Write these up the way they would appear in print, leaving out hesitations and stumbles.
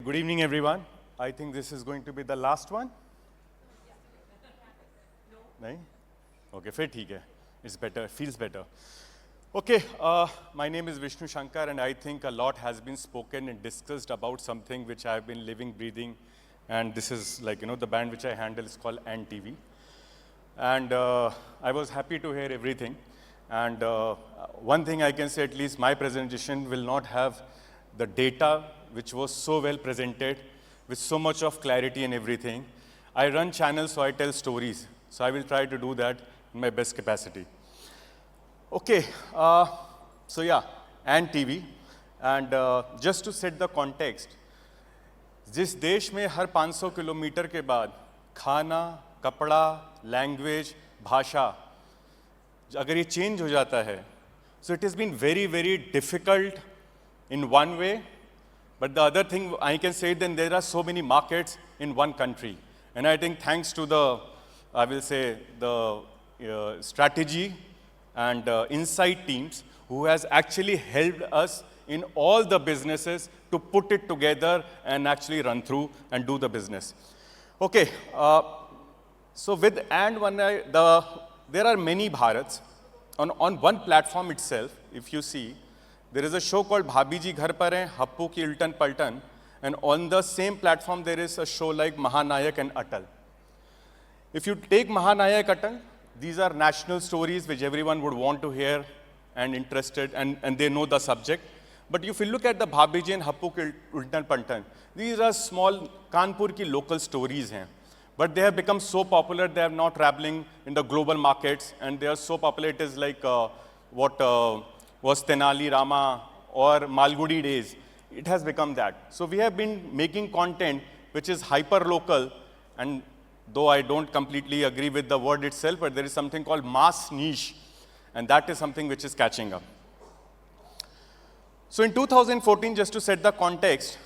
Good evening, everyone. I think this is going to be the last one. No? Okay, फिर ठीक है. It's better, it feels better. Okay, my name is Vishnu Shankar, and I think a lot has been spoken and discussed about something which I've been living, breathing, and this is like, the band which I handle is called Anmol TV. And I was happy to hear everything. And one thing I can say, at least my presentation will not have the data which was so well presented with so much of clarity and everything. I run channels, so I tell stories. So I will try to do that in my best capacity. Okay, so yeah, Anmol TV. And just to set the context, जिस देश में हर 500 kilometre के बाद खाना, कपड़ा, language, भाषा अगर ये चेंज हो जाता है, so it has been very, very difficult in one way, but the other thing I can say, then there are so many markets in one country. And I think thanks to the, I will say, the strategy and insight teams who has actually helped us in all the businesses to put it together and actually run through and do the business. Okay, so with there are many Bharats. On one platform itself, if you see, there is a show called Bhabhi Ji Ghar Par Hain, Happu Ki Ultan Paltan, and on the same platform there is a show like Mahanayak and Atal. If you take Mahanayak, Atal, these are national stories which everyone would want to hear and interested, and they know the subject. But if you look at the Bhabhi Ji and Happu Ki Ultan Paltan, these are small Kanpur ki local stories hain. But they have become so popular, they are now traveling in the global markets, and they are so popular. It is like what was Tenali Rama or Malgudi days. It has become that. So we have been making content which is hyper-local, and though I don't completely agree with the word itself, but there is something called mass niche, and that is something which is catching up. So in 2014, just to set the context,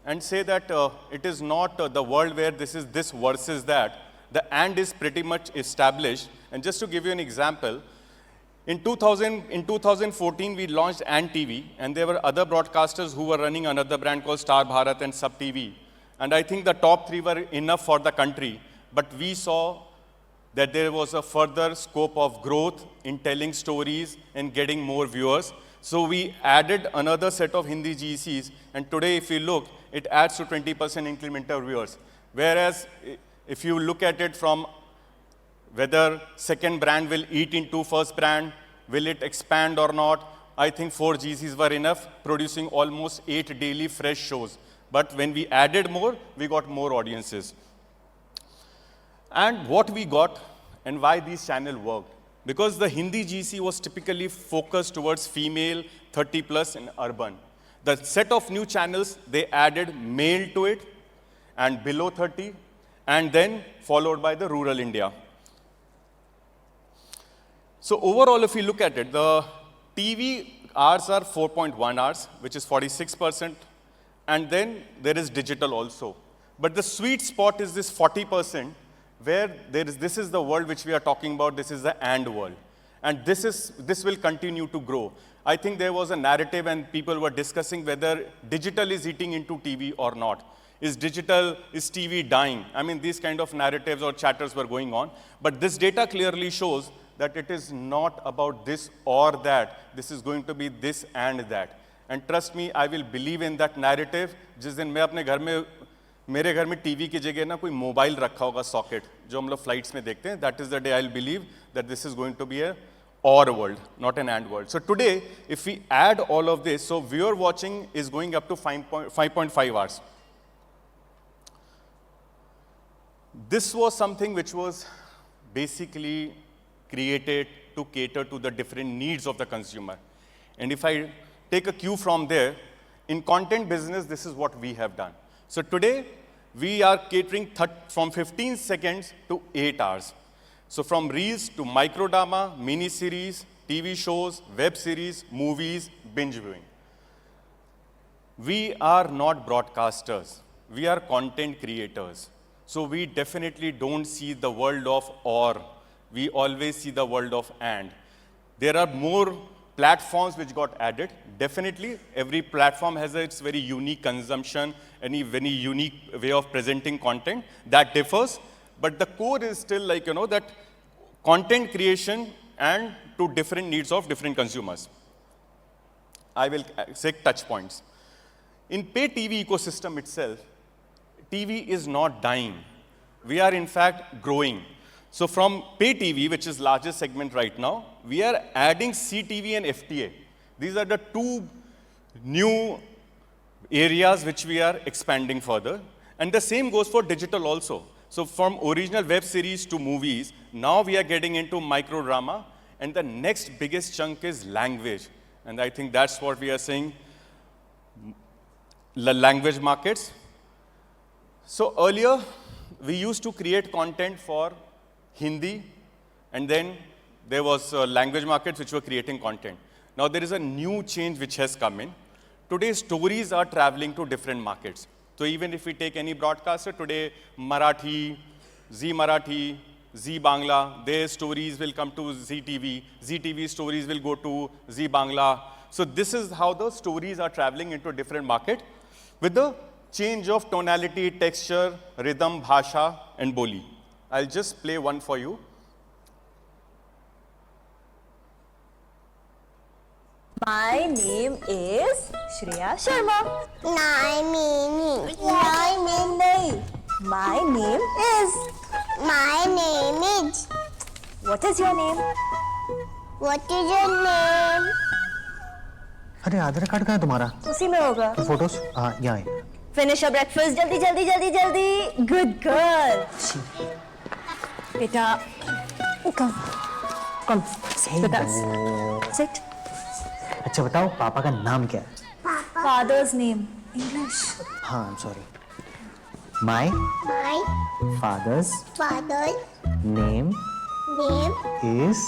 and say that it is not the world where this is this versus that. The and is pretty much established. And just to give you an example, in 2014, we launched Anmol TV, and there were other broadcasters who were running another brand called Star Bharat and Sub TV. And I think the top three were enough for the country. But we saw that there was a further scope of growth in telling stories and getting more viewers. So we added another set of Hindi GCs, and today if you look, it adds to 20% incremental viewers. Whereas if you look at it from whether second brand will eat into first brand, will it expand or not, I think 4 GCs were enough, producing almost 8 daily fresh shows. But when we added more, we got more audiences. And what we got and why these channels worked. Because the Hindi GC was typically focused towards female, 30 plus and urban. The set of new channels, they added male to it and below 30, and then followed by the rural India. So overall, if you look at it, the TV hours are 4.1 hours, which is 46%, and then there is digital also. But the sweet spot is this 40%, where this is the world which we are talking about, this is the and world. And this will continue to grow. I think there was a narrative and people were discussing whether digital is eating into TV or not. Is TV dying? I mean, these kind of narratives or chatters were going on. But this data clearly shows that it is not about this or that. This is going to be this and that. And trust me, I will believe in that narrative. जिस दिन मैं अपने घर में मेरे घर में TV की जगह ना कोई मोबाइल रखा होगा सॉकेट जो हम लोग फ्लाइट्स में देखते हैं that is the day I will believe that this is going to be a our world not an end world so today if we add all of this so viewer watching is going up to 5.5 hours. This was something which was basically created to cater to the different needs of the consumer. And if I take a cue from there, in content business, this is what we have done. So today, we are catering from 15 seconds to 8 hours. So from reels to microdrama, mini-series, TV shows, web series, movies, binge viewing. We are not broadcasters. We are content creators. So we definitely don't see the world of or. We always see the world of and. There are more platforms which got added. Definitely, every platform has its very unique consumption, any very unique way of presenting content that differs. But the core is still like, that content creation and to different needs of different consumers. I will say touch points. In pay TV ecosystem itself, TV is not dying. We are in fact growing. So from pay TV, which is largest segment right now, we are adding CTV and FTA. These are the two new areas which we are expanding further. And the same goes for digital also. So from original web series to movies, now we are getting into micro drama. And the next biggest chunk is language. And I think that's what we are saying, language markets. So earlier, we used to create content for Hindi, and then there was language markets which were creating content. Now there is a new change which has come in. Today, stories are traveling to different markets. So even if we take any broadcaster today, Marathi, Zee Bangla, their stories will come to Zee TV stories will go to Zee Bangla. So this is how the stories are traveling into different markets with the change of tonality, texture, rhythm, bhasha, and boli. I'll just play one for you. My name is Shreya Sharma. My name is. My name is. My name is. What is your name? What is your name? अरे आधार card कहाँ है तुम्हारा? उसी में होगा. Photos? हाँ यहाँ है. Finish your breakfast. जल्दी जल्दी जल्दी जल्दी. Good girl. बेटा, come. Sit with us. Sit. अच्छा बताओ पापा का नाम क्या है? Father's name. English. हाँ, I'm sorry. My father's name is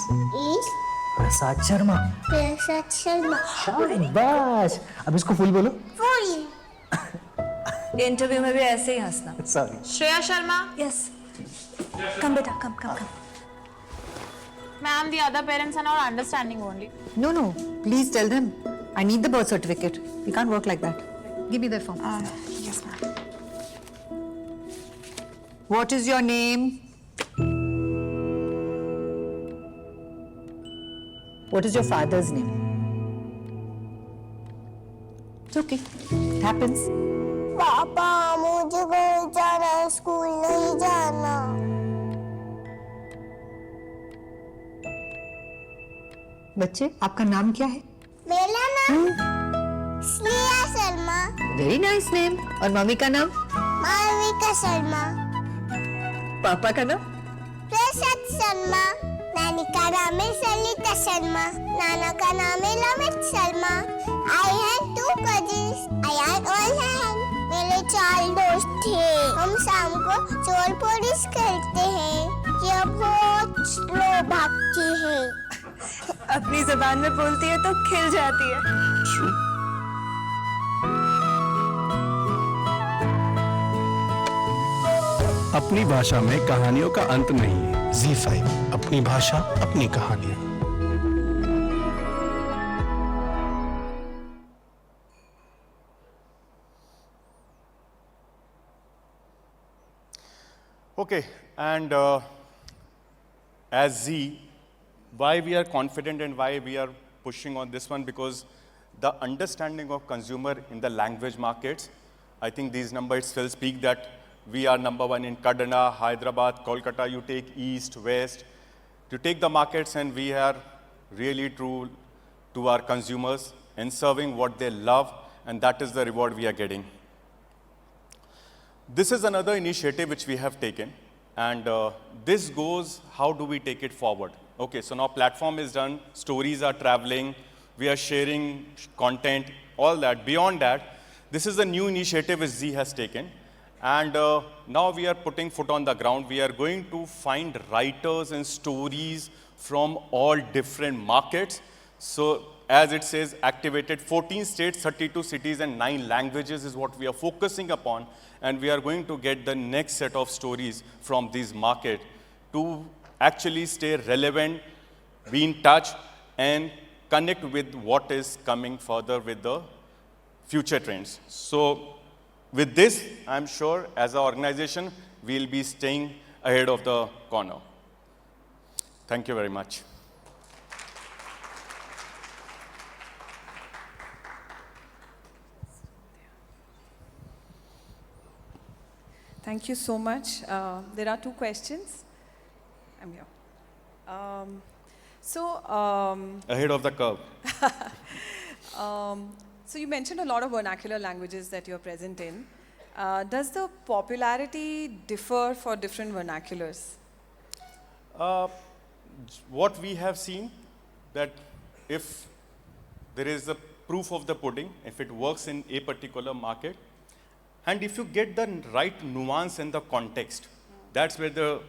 Prasad Sharma. Prasad Sharma. शाबाश. अब इसको फुल बोलो. इंटरव्यू में भी ऐसे ही हंसना. Sorry. Shreya Sharma. Yes. Come बेटा, come. Ma'am, the other parents are not understanding only. No. Please tell them. I need the birth certificate. We can't work like that. Give me the form. Yes, ma'am. What is your name? What is your father's name? It's okay. It happens. पापा मुझे घर जाना है, school नहीं जाना. बच्चे, आपका नाम क्या है? मेरा नाम Shreya Sharma. Very nice name. और मम्मी का नाम? मालविका शर्मा. पापा का नाम? प्रसाद शर्मा. नानी का नाम है सलिता शर्मा. नाना का नाम है लमित Sharma. I have 2 cousins. I had all hand. मेरे 4 दोस्त थे. हम शाम को चोर पुलिस खेलते हैं. यह बहुत स्लो भागती है. अपनी ज़बान में बोलती है तो खिल जाती है. अपनी भाषा में कहानियों का अंत नहीं है. Z5 अपनी भाषा अपनी कहानियां. Okay, and as Z, why we are confident and why we are pushing on this one, because the understanding of consumer in the language markets, I think these numbers will speak that we are #1 in Kaduna, Hyderabad, Kolkata. You take East, West, you take the markets, and we are really true to our consumers and serving what they love, and that is the reward we are getting. This is another initiative which we have taken, and this goes, how do we take it forward? Okay, so now platform is done, stories are traveling, we are sharing content, all that. Beyond that, this is a new initiative which Z has taken, and now we are putting foot on the ground. We are going to find writers and stories from all different markets. So as it says, activated 14 states, 32 cities, and 9 languages is what we are focusing upon. And we are going to get the next set of stories from these markets to actually stay relevant, be in touch, and connect with what is coming further with the future trends. So with this, I'm sure as an organization, we'll be staying ahead of the corner. Thank you very much. Thank you so much. There are two questions. I'm here. Ahead of the curve. So you mentioned a lot of vernacular languages that you're present in. Does the popularity differ for different vernaculars? What we have seen, that if there is a proof of the pudding, if it works in a particular market, and if you get the right nuance and the context, that's where the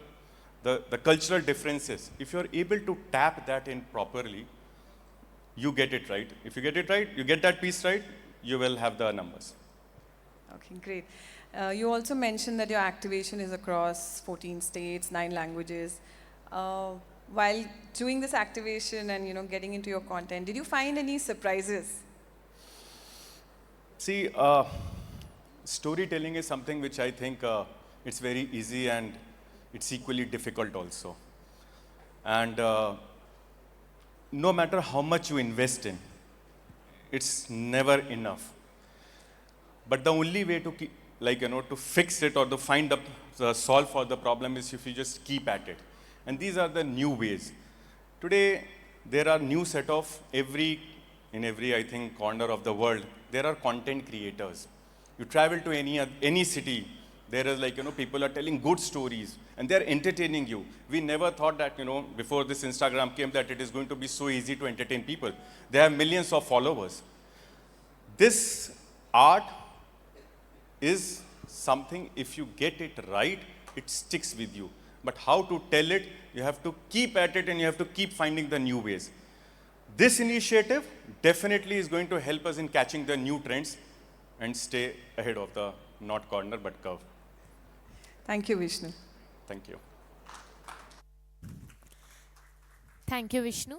cultural difference is. If you're able to tap that in properly, you get it right. If you get it right, you get that piece right, you will have the numbers. Okay, great. You also mentioned that your activation is across 14 states, 9 languages. While doing this activation and getting into your content, did you find any surprises? See, storytelling is something which I think it's very easy and it's equally difficult also. And no matter how much you invest in, it's never enough. But the only way to keep, to fix it or to find the solve for the problem is if you just keep at it. And these are the new ways. Today, there are new set of in every, I think, corner of the world, there are content creators. You travel to any city, there is people are telling good stories and they're entertaining you. We never thought that, before this Instagram came, that it is going to be so easy to entertain people. They have millions of followers. This art is something, if you get it right, it sticks with you. But how to tell it, you have to keep at it and you have to keep finding the new ways. This initiative definitely is going to help us in catching the new trends and stay ahead of the not corner but curve. Thank you, Vishnu. Thank you. Thank you, Vishnu.